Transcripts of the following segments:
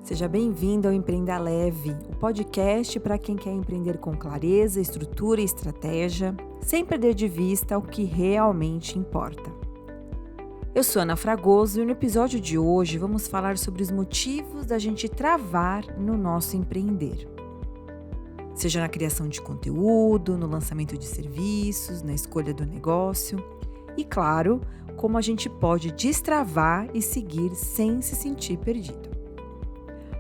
Seja bem-vindo ao Empreenda Leve, o podcast para quem quer empreender com clareza, estrutura e estratégia, sem perder de vista o que realmente importa. Eu sou Ana Fragoso e no episódio de hoje vamos falar sobre os motivos da gente travar no nosso empreender. Seja na criação de conteúdo, no lançamento de serviços, na escolha do negócio e, claro, como a gente pode destravar e seguir sem se sentir perdido.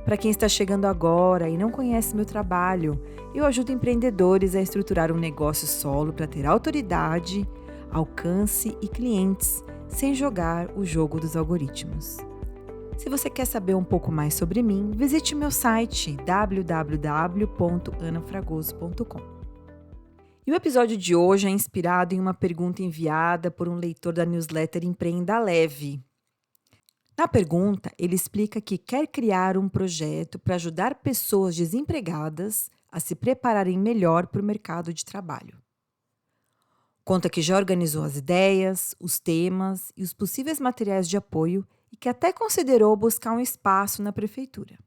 Para quem está chegando agora e não conhece meu trabalho, eu ajudo empreendedores a estruturar um negócio solo para ter autoridade, alcance e clientes, sem jogar o jogo dos algoritmos. Se você quer saber um pouco mais sobre mim, visite meu site www.anafragoso.com. E o episódio de hoje é inspirado em uma pergunta enviada por um leitor da newsletter Empreenda Leve. Na pergunta, ele explica que quer criar um projeto para ajudar pessoas desempregadas a se prepararem melhor para o mercado de trabalho. Conta que já organizou as ideias, os temas e os possíveis materiais de apoio e que até considerou buscar um espaço na prefeitura.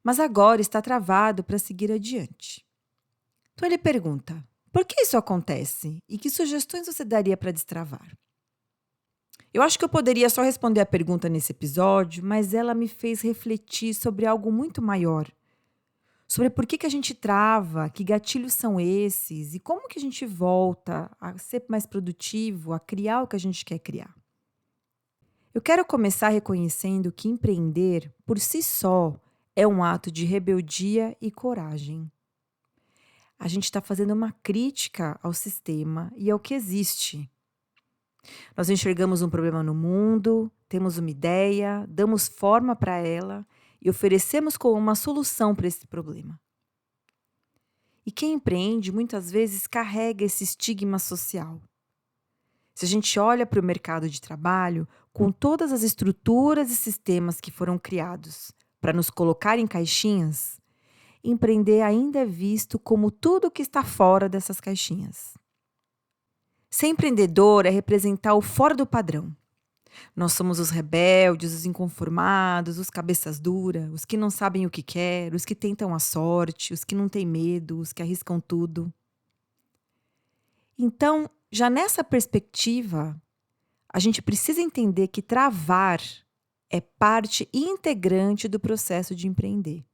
Mas agora está travado para seguir adiante. Então ele pergunta: por que isso acontece e que sugestões você daria para destravar? Eu acho que eu poderia só responder a pergunta nesse episódio, mas ela me fez refletir sobre algo muito maior. Sobre por que a gente trava, que gatilhos são esses e como que a gente volta a ser mais produtivo, a criar o que a gente quer criar. Eu quero começar reconhecendo que empreender, por si só, é um ato de rebeldia e coragem. A gente está fazendo uma crítica ao sistema e ao que existe. Nós enxergamos um problema no mundo, temos uma ideia, damos forma para ela e oferecemos como uma solução para esse problema. E quem empreende muitas vezes carrega esse estigma social. Se a gente olha para o mercado de trabalho, com todas as estruturas e sistemas que foram criados para nos colocar em caixinhas, empreender ainda é visto como tudo que está fora dessas caixinhas. Ser empreendedor é representar o fora do padrão. Nós somos os rebeldes, os inconformados, os cabeças duras, os que não sabem o que quer, os que tentam a sorte, os que não têm medo, os que arriscam tudo. Então, já nessa perspectiva, a gente precisa entender que travar é parte integrante do processo de empreender.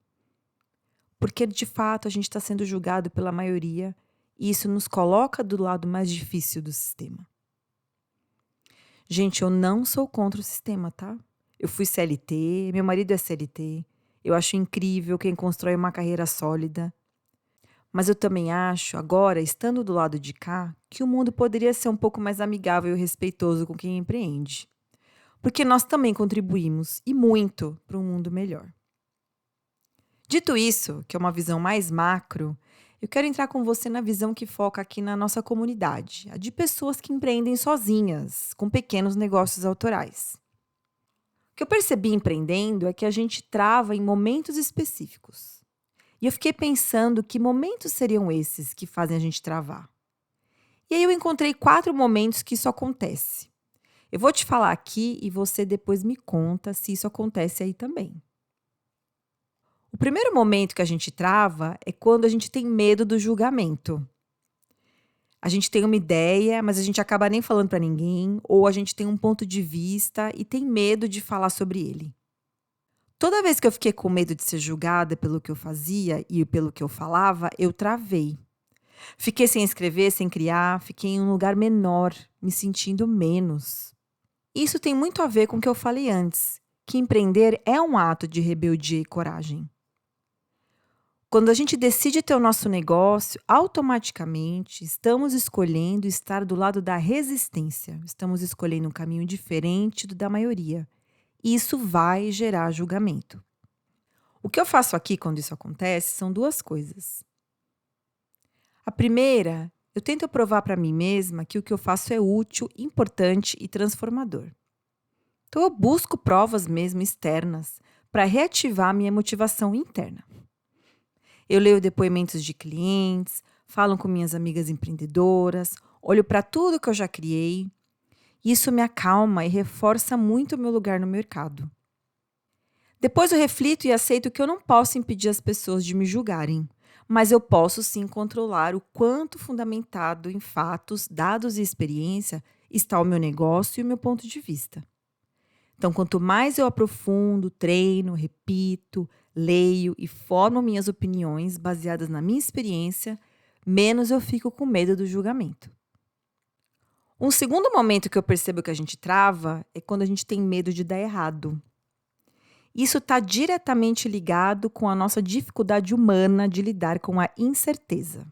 Porque, de fato, a gente está sendo julgado pela maioria e isso nos coloca do lado mais difícil do sistema. Gente, eu não sou contra o sistema, tá? Eu fui CLT, meu marido é CLT. Eu acho incrível quem constrói uma carreira sólida. Mas eu também acho, agora, estando do lado de cá, que o mundo poderia ser um pouco mais amigável e respeitoso com quem empreende. Porque nós também contribuímos, e muito, para um mundo melhor. Dito isso, que é uma visão mais macro, eu quero entrar com você na visão que foca aqui na nossa comunidade, a de pessoas que empreendem sozinhas, com pequenos negócios autorais. O que eu percebi empreendendo é que a gente trava em momentos específicos. E eu fiquei pensando que momentos seriam esses que fazem a gente travar. E aí eu encontrei 4 momentos que isso acontece. Eu vou te falar aqui e você depois me conta se isso acontece aí também. O primeiro momento que a gente trava é quando a gente tem medo do julgamento. A gente tem uma ideia, mas a gente acaba nem falando para ninguém, ou a gente tem um ponto de vista e tem medo de falar sobre ele. Toda vez que eu fiquei com medo de ser julgada pelo que eu fazia e pelo que eu falava, eu travei. Fiquei sem escrever, sem criar, fiquei em um lugar menor, me sentindo menos. Isso tem muito a ver com o que eu falei antes, que empreender é um ato de rebeldia e coragem. Quando a gente decide ter o nosso negócio, automaticamente estamos escolhendo estar do lado da resistência. Estamos escolhendo um caminho diferente do da maioria. E isso vai gerar julgamento. O que eu faço aqui quando isso acontece são 2 coisas. A primeira, eu tento provar para mim mesma que o que eu faço é útil, importante e transformador. Então eu busco provas mesmo externas para reativar a minha motivação interna. Eu leio depoimentos de clientes, falo com minhas amigas empreendedoras, olho para tudo que eu já criei. Isso me acalma e reforça muito o meu lugar no mercado. Depois eu reflito e aceito que eu não posso impedir as pessoas de me julgarem, mas eu posso sim controlar o quanto fundamentado em fatos, dados e experiência está o meu negócio e o meu ponto de vista. Então, quanto mais eu aprofundo, treino, repito, leio e formo minhas opiniões baseadas na minha experiência, menos eu fico com medo do julgamento. Um segundo momento que eu percebo que a gente trava é quando a gente tem medo de dar errado. Isso está diretamente ligado com a nossa dificuldade humana de lidar com a incerteza.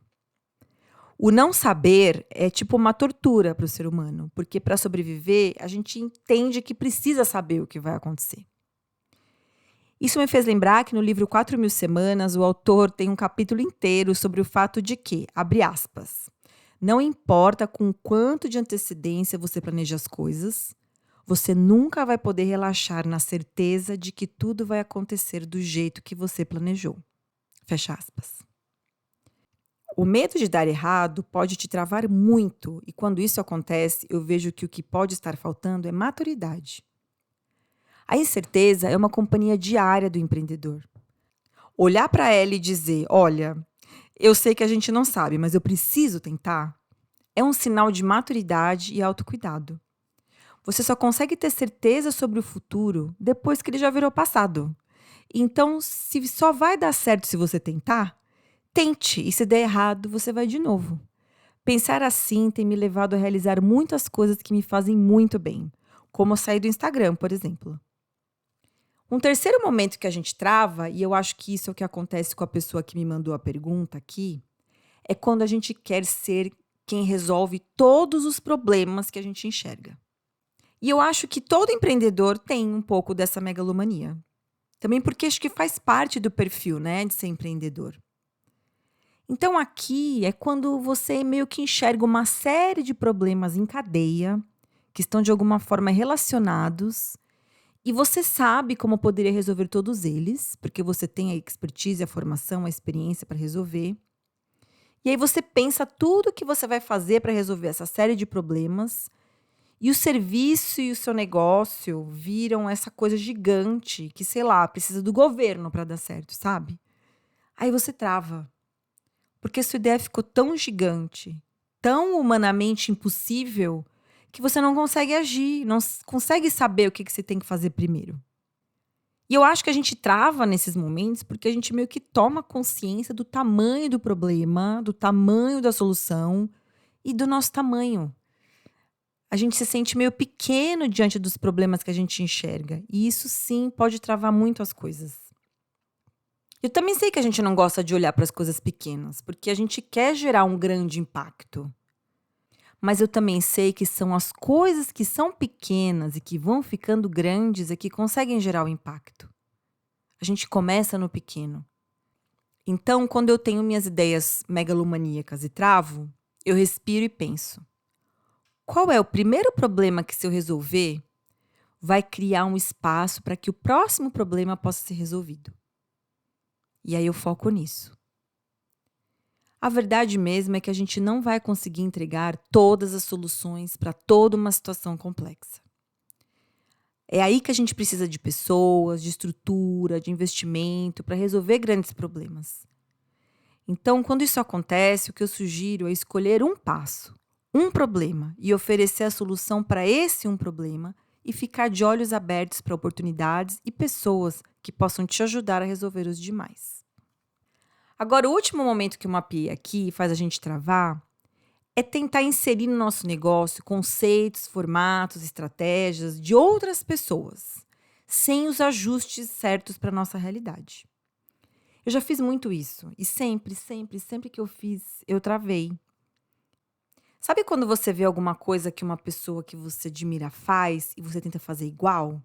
O não saber é tipo uma tortura para o ser humano, porque para sobreviver a gente entende que precisa saber o que vai acontecer. Isso me fez lembrar que no livro 4.000 Semanas, o autor tem um capítulo inteiro sobre o fato de que, abre aspas, não importa com quanto de antecedência você planeja as coisas, você nunca vai poder relaxar na certeza de que tudo vai acontecer do jeito que você planejou. Fecha aspas. O medo de dar errado pode te travar muito, e quando isso acontece, eu vejo que o que pode estar faltando é maturidade. A incerteza é uma companhia diária do empreendedor. Olhar para ela e dizer: olha, eu sei que a gente não sabe, mas eu preciso tentar, é um sinal de maturidade e autocuidado. Você só consegue ter certeza sobre o futuro depois que ele já virou passado. Então, se só vai dar certo se você tentar, tente, e se der errado, você vai de novo. Pensar assim tem me levado a realizar muitas coisas que me fazem muito bem, como sair do Instagram, por exemplo. Um terceiro momento que a gente trava, e eu acho que isso é o que acontece com a pessoa que me mandou a pergunta aqui, é quando a gente quer ser quem resolve todos os problemas que a gente enxerga. E eu acho que todo empreendedor tem um pouco dessa megalomania. Também porque acho que faz parte do perfil, né, de ser empreendedor. Então aqui é quando você meio que enxerga uma série de problemas em cadeia, que estão de alguma forma relacionados, e você sabe como poderia resolver todos eles, porque você tem a expertise, a formação, a experiência para resolver. E aí você pensa tudo que você vai fazer para resolver essa série de problemas, e o serviço e o seu negócio viram essa coisa gigante que, sei lá, precisa do governo para dar certo, sabe? Aí você trava. Porque sua ideia ficou tão gigante, tão humanamente impossível, que você não consegue agir, não consegue saber o que você tem que fazer primeiro. E eu acho que a gente trava nesses momentos porque a gente meio que toma consciência do tamanho do problema, do tamanho da solução e do nosso tamanho. A gente se sente meio pequeno diante dos problemas que a gente enxerga. E isso sim pode travar muito as coisas. Eu também sei que a gente não gosta de olhar para as coisas pequenas, porque a gente quer gerar um grande impacto. Mas eu também sei que são as coisas que são pequenas e que vão ficando grandes é que conseguem gerar o impacto. A gente começa no pequeno. Então, quando eu tenho minhas ideias megalomaníacas e travo, eu respiro e penso: qual é o primeiro problema que, se eu resolver, vai criar um espaço para que o próximo problema possa ser resolvido? E aí eu foco nisso. A verdade mesmo é que a gente não vai conseguir entregar todas as soluções para toda uma situação complexa. É aí que a gente precisa de pessoas, de estrutura, de investimento para resolver grandes problemas. Então, quando isso acontece, o que eu sugiro é escolher um passo, um problema, e oferecer a solução para esse um problema e ficar de olhos abertos para oportunidades e pessoas que possam te ajudar a resolver os demais. Agora, o último momento que eu mapeei aqui e faz a gente travar é tentar inserir no nosso negócio conceitos, formatos, estratégias de outras pessoas, sem os ajustes certos para a nossa realidade. Eu já fiz muito isso e sempre que eu fiz, eu travei. Sabe quando você vê alguma coisa que uma pessoa que você admira faz e você tenta fazer igual?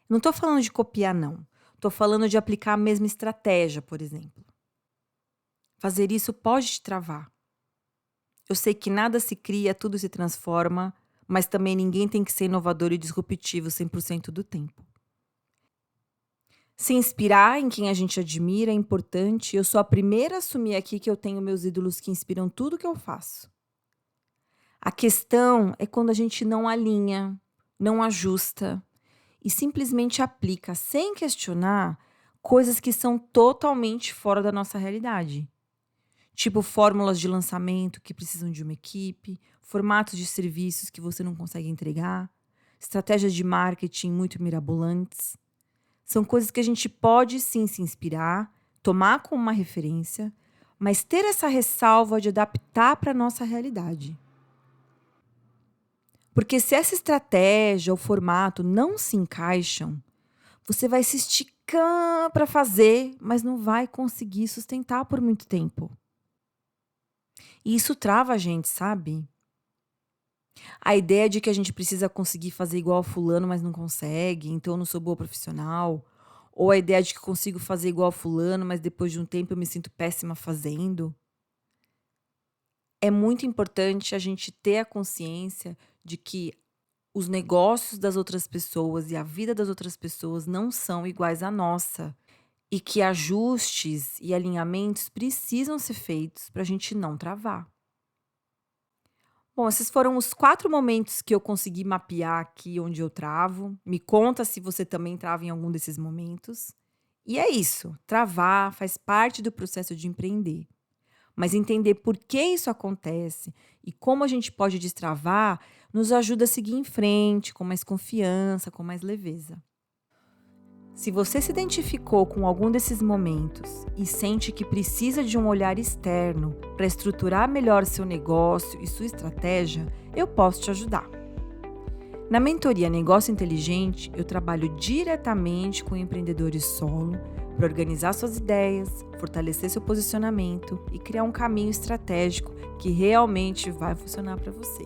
Não estou falando de copiar, não. Estou falando de aplicar a mesma estratégia, por exemplo. Fazer isso pode te travar. Eu sei que nada se cria, tudo se transforma, mas também ninguém tem que ser inovador e disruptivo 100% do tempo. Se inspirar em quem a gente admira é importante. Eu sou a primeira a assumir aqui que eu tenho meus ídolos que inspiram tudo que eu faço. A questão é quando a gente não alinha, não ajusta e simplesmente aplica, sem questionar, coisas que são totalmente fora da nossa realidade. Tipo fórmulas de lançamento que precisam de uma equipe, formatos de serviços que você não consegue entregar, estratégias de marketing muito mirabolantes. São coisas que a gente pode sim se inspirar, tomar como uma referência, mas ter essa ressalva de adaptar para a nossa realidade. Porque se essa estratégia ou formato não se encaixam, você vai se esticar para fazer, mas não vai conseguir sustentar por muito tempo. E isso trava a gente, sabe? A ideia de que a gente precisa conseguir fazer igual a fulano, mas não consegue, então eu não sou boa profissional. Ou a ideia de que consigo fazer igual a fulano, mas depois de um tempo eu me sinto péssima fazendo. É muito importante a gente ter a consciência de que os negócios das outras pessoas e a vida das outras pessoas não são iguais à nossa. E que ajustes e alinhamentos precisam ser feitos para a gente não travar. Bom, esses foram os 4 momentos que eu consegui mapear aqui onde eu travo. Me conta se você também trava em algum desses momentos. E é isso, travar faz parte do processo de empreender. Mas entender por que isso acontece e como a gente pode destravar nos ajuda a seguir em frente com mais confiança, com mais leveza. Se você se identificou com algum desses momentos e sente que precisa de um olhar externo para estruturar melhor seu negócio e sua estratégia, eu posso te ajudar. Na mentoria Negócio Inteligente, eu trabalho diretamente com empreendedores solo para organizar suas ideias, fortalecer seu posicionamento e criar um caminho estratégico que realmente vai funcionar para você.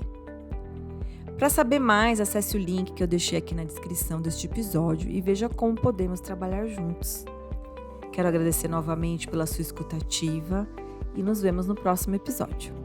Para saber mais, acesse o link que eu deixei aqui na descrição deste episódio e veja como podemos trabalhar juntos. Quero agradecer novamente pela sua escuta ativa e nos vemos no próximo episódio.